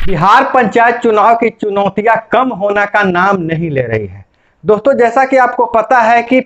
बिहार पंचायत चुनाव की चुनौतियां कम होने का नाम नहीं ले रही है। दोस्तों, जैसा कि आपको पता है कि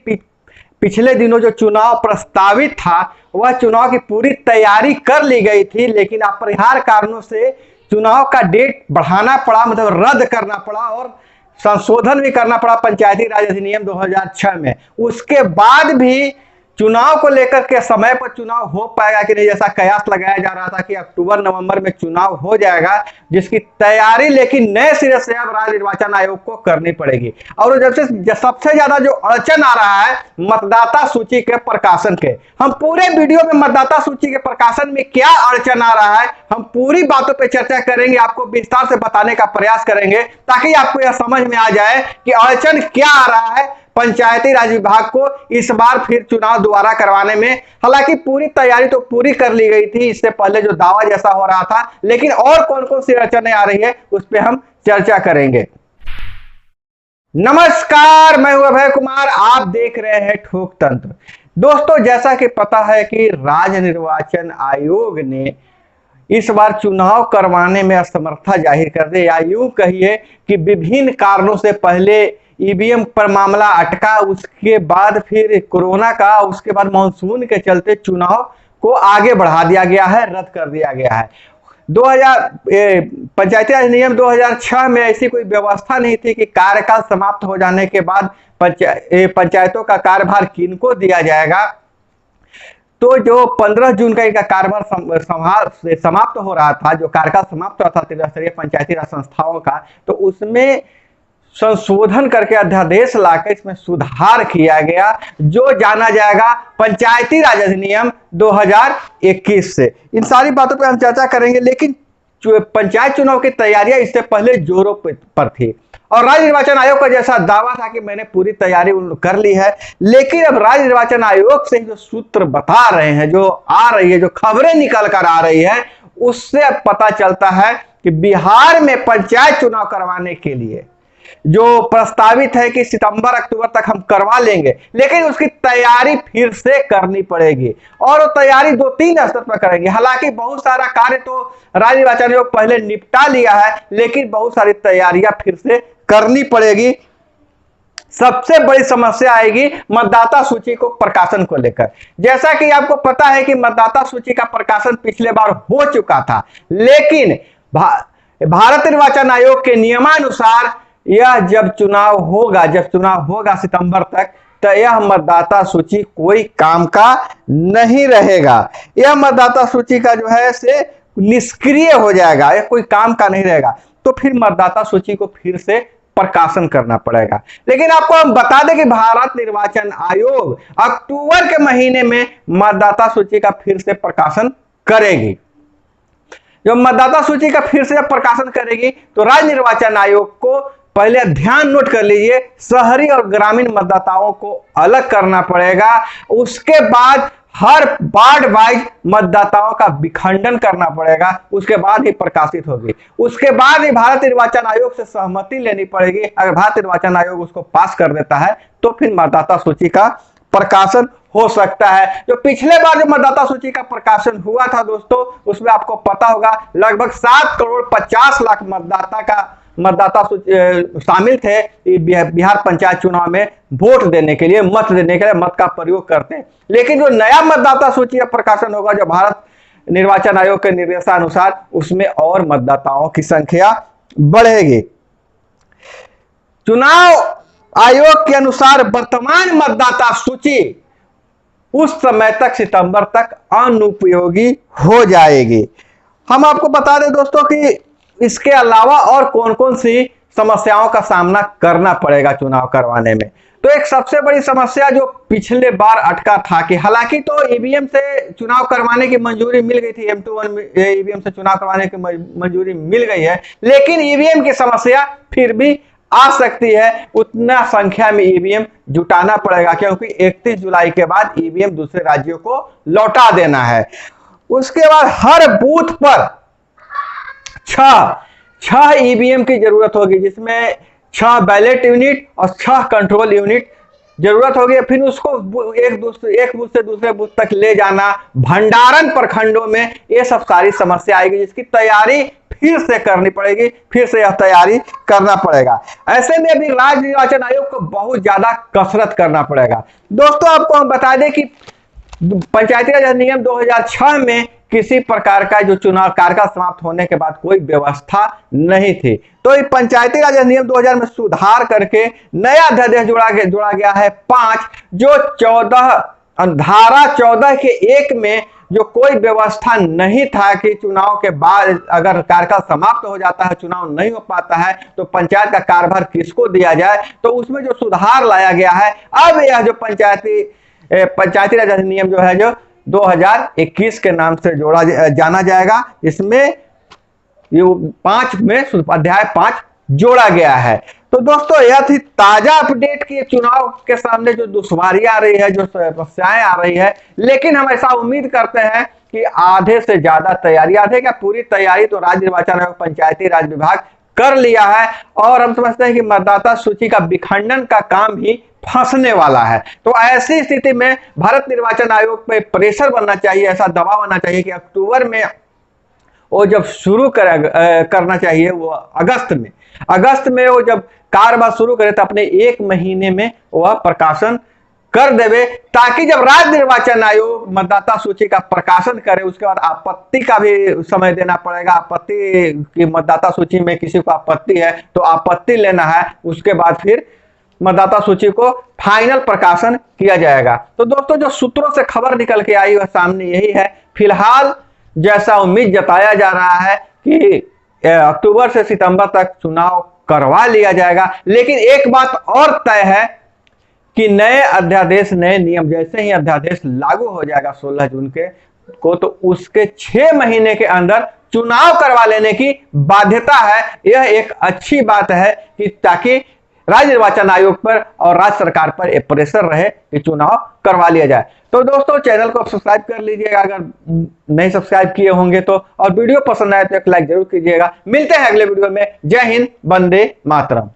पिछले दिनों जो चुनाव प्रस्तावित था वह चुनाव की पूरी तैयारी कर ली गई थी, लेकिन अपरिहार्य कारणों से चुनाव का डेट बढ़ाना पड़ा, मतलब रद्द करना पड़ा और संशोधन भी करना पड़ा पंचायती राज अधिनियम 2006 में। उसके बाद भी चुनाव को लेकर के समय पर चुनाव हो पाएगा कि नहीं, जैसा कयास लगाया जा रहा था कि अक्टूबर नवंबर में चुनाव हो जाएगा, जिसकी तैयारी लेकिन नए सिरे से अब राज्य निर्वाचन आयोग को करनी पड़ेगी। और जब से सबसे ज्यादा जो अड़चन आ रहा है मतदाता सूची के प्रकाशन के, हम पूरे वीडियो में मतदाता सूची के प्रकाशन में क्या अड़चन आ रहा है हम पूरी बातों पर चर्चा करेंगे, आपको विस्तार से बताने का प्रयास करेंगे ताकि आपको यह समझ में आ जाए कि अड़चन क्या आ रहा है पंचायती राज विभाग को इस बार फिर चुनाव दोबारा करवाने में। हालांकि पूरी तैयारी तो पूरी कर ली गई थी इससे पहले जो दावा जैसा हो रहा था, लेकिन और कौन कौन सी अड़चनें आ रही है उस पर हम चर्चा करेंगे। नमस्कार, मैं हूं अभय कुमार, आप देख रहे हैं ठोक तंत्र। दोस्तों, जैसा कि पता है कि राज्य निर्वाचन आयोग ने इस बार चुनाव करवाने में असमर्थता जाहिर कर दी, या यूं कहिए कि विभिन्न कारणों से पहले ईवीएम पर मामला अटका, उसके बाद फिर कोरोना का, उसके बाद मानसून के चलते चुनाव को आगे बढ़ा दिया गया है, रद्द कर दिया गया है। 2000 पंचायती राज नियम 2006 में ऐसी कोई व्यवस्था नहीं थी कि कार्यकाल समाप्त हो जाने के बाद पंचायतों का कार्यभार किनको दिया जाएगा। तो जो 15 जून का इनका कार्यभार समाप्त हो रहा था, जो कार्यकाल समाप्त हो रहा था त्रिस्तरीय पंचायती राज संस्थाओं का, तो उसमें संशोधन करके अध्यादेश लाकर इसमें सुधार किया गया, जो जाना जाएगा पंचायती राज अधिनियम 2021 से। इन सारी बातों पर हम चर्चा करेंगे, लेकिन पंचायत चुनाव की तैयारियां इससे पहले जोरों पर थी और राज्य निर्वाचन आयोग का जैसा दावा था कि मैंने पूरी तैयारी कर ली है, लेकिन अब राज्य निर्वाचन आयोग से जो सूत्र बता रहे हैं, जो आ रही है, जो खबरें निकल कर आ रही है, उससे पता चलता है कि बिहार में पंचायत चुनाव करवाने के लिए जो प्रस्तावित है कि सितंबर अक्टूबर तक हम करवा लेंगे, लेकिन उसकी तैयारी फिर से करनी पड़ेगी और वो तैयारी 2-3 स्तर पर करेंगे। हालांकि बहुत सारा कार्य तो राज्य निर्वाचन आयोग पहले निपटा लिया है, लेकिन बहुत सारी तैयारियां फिर से करनी पड़ेगी। सबसे बड़ी समस्या आएगी मतदाता सूची को प्रकाशन को लेकर। जैसा कि आपको पता है कि मतदाता सूची का प्रकाशन पिछले बार हो चुका था, लेकिन भारत निर्वाचन आयोग के नियमानुसार यह जब चुनाव होगा सितंबर तक, तो यह मतदाता सूची कोई काम का नहीं रहेगा। यह मतदाता सूची का जो है से निष्क्रिय हो जाएगा, यह कोई काम का नहीं रहेगा। तो फिर मतदाता सूची को फिर से प्रकाशन करना पड़ेगा। लेकिन आपको हम बता दें कि भारत निर्वाचन आयोग अक्टूबर के महीने में मतदाता सूची का फिर से प्रकाशन करेगी। जब मतदाता सूची का फिर से प्रकाशन करेगी तो राज्य निर्वाचन आयोग को पहले ध्यान नोट कर लीजिए, शहरी और ग्रामीण मतदाताओं को अलग करना पड़ेगा। उसके बाद हर वार्ड वाइज मतदाताओं का विखंडन करना पड़ेगा, उसके बाद ही प्रकाशित होगी। उसके बाद ही भारत निर्वाचन आयोग से सहमति लेनी पड़ेगी। अगर भारत निर्वाचन आयोग उसको पास कर देता है तो फिर मतदाता सूची का प्रकाशन हो सकता है। जो पिछले बार जो मतदाता सूची का प्रकाशन हुआ था दोस्तों, उसमें आपको पता होगा लगभग 7,50,00,000 मतदाता शामिल थे बिहार पंचायत चुनाव में वोट देने के लिए, मत देने के लिए, मत का प्रयोग करते हैं। लेकिन जो नया मतदाता सूची का प्रकाशन होगा, जो भारत निर्वाचन आयोग के निर्देशानुसार, उसमें और मतदाताओं की संख्या बढ़ेगी। चुनाव आयोग के अनुसार वर्तमान मतदाता सूची उस समय तक, सितंबर तक अनुपयोगी हो जाएगी। हम आपको बता दें दोस्तों कि इसके अलावा और कौन कौन सी समस्याओं का सामना करना पड़ेगा चुनाव करवाने में। तो एक सबसे बड़ी समस्या जो पिछले बार अटका था कि हालांकि तो ईवीएम से चुनाव करवाने की मंजूरी मिल गई थी, M21 ईवीएम से चुनाव करवाने की मंजूरी मिल गई है, लेकिन ईवीएम की समस्या फिर भी आ सकती है। उतना संख्या में ईवीएम जुटाना पड़ेगा, क्योंकि 31 जुलाई के बाद ईवीएम दूसरे राज्यों को लौटा देना है। उसके बाद हर बूथ पर 6 ईवीएम की जरूरत होगी, जिसमें 6 बैलेट यूनिट और 6 कंट्रोल यूनिट जरूरत होगी फिर उसको एक बूथ से दूसरे बूथ तक ले जाना, भंडारण प्रखंडों में, ये सब सारी समस्या आएगी जिसकी तैयारी फिर से करनी पड़ेगी, फिर से यह तैयारी करना पड़ेगा। ऐसे में अभी राज्य निर्वाचन आयोग को बहुत ज्यादा कसरत करना पड़ेगा। दोस्तों आपको हम बता दें कि पंचायती राज अधिनियम 2006 में किसी प्रकार का जो चुनाव कार्यकाल समाप्त होने के बाद कोई व्यवस्था नहीं थी, तो ये पंचायती राज अधिनियम 2000 में सुधार करके नया अध्यादेश जोड़ा गया है 5, जो 14 धारा 14 के 1 में जो कोई व्यवस्था नहीं था कि चुनाव के बाद अगर कार्यकाल समाप्त हो जाता है, चुनाव नहीं हो पाता है, तो पंचायत का कार्यभार किसको दिया जाए, तो उसमें जो सुधार लाया गया है। अब यह जो पंचायती राज अधिनियम जो है जो 2021 के नाम से जाना जाएगा, इसमें ये 5 में अध्याय 5 जोड़ा गया है। तो दोस्तों यह थी ताजा अपडेट की चुनाव के सामने जो दुश्वारियां आ रही है, जो समस्याएं आ रही है, लेकिन हम ऐसा उम्मीद करते हैं कि आधे से ज्यादा तैयारी, आधे क्या पूरी तैयारी तो राज्य निर्वाचन आयोग पंचायती राज विभाग कर लिया है, और हम समझते हैं कि मतदाता सूची का विखंडन का भी ही फंसने वाला है। तो ऐसी स्थिति में भारत निर्वाचन आयोग पे प्रेशर बनना चाहिए, ऐसा दबाव आना चाहिए कि अक्टूबर में वो जब शुरू करना चाहिए, वो अगस्त में वो जब कार्यभार शुरू करे तो अपने 1 महीने में वह प्रकाशन कर देवे, ताकि जब राज्य निर्वाचन आयोग मतदाता सूची का प्रकाशन करे उसके बाद आपत्ति का भी समय देना पड़ेगा। आपत्ति की मतदाता सूची में किसी को आपत्ति है तो आपत्ति लेना है, उसके बाद फिर मतदाता सूची को फाइनल प्रकाशन किया जाएगा। तो दोस्तों जो सूत्रों से खबर निकल के आई वह सामने यही है। फिलहाल जैसा उम्मीद जताया जा रहा है कि अक्टूबर से सितंबर तक चुनाव करवा लिया जाएगा, लेकिन एक बात और तय है कि नए अध्यादेश, नए नियम जैसे ही अध्यादेश लागू हो जाएगा 16 जून को, तो उसके 6 महीने के अंदर चुनाव करवा लेने की बाध्यता है। यह एक अच्छी बात है कि ताकि राज्य निर्वाचन आयोग पर और राज्य सरकार पर एक प्रेशर रहे कि चुनाव करवा लिया जाए। तो दोस्तों चैनल को सब्सक्राइब कर लीजिएगा अगर नहीं सब्सक्राइब किए होंगे तो, और वीडियो पसंद आए तो एक लाइक जरूर कीजिएगा। मिलते हैं अगले वीडियो में। जय हिंद, वंदे मातरम।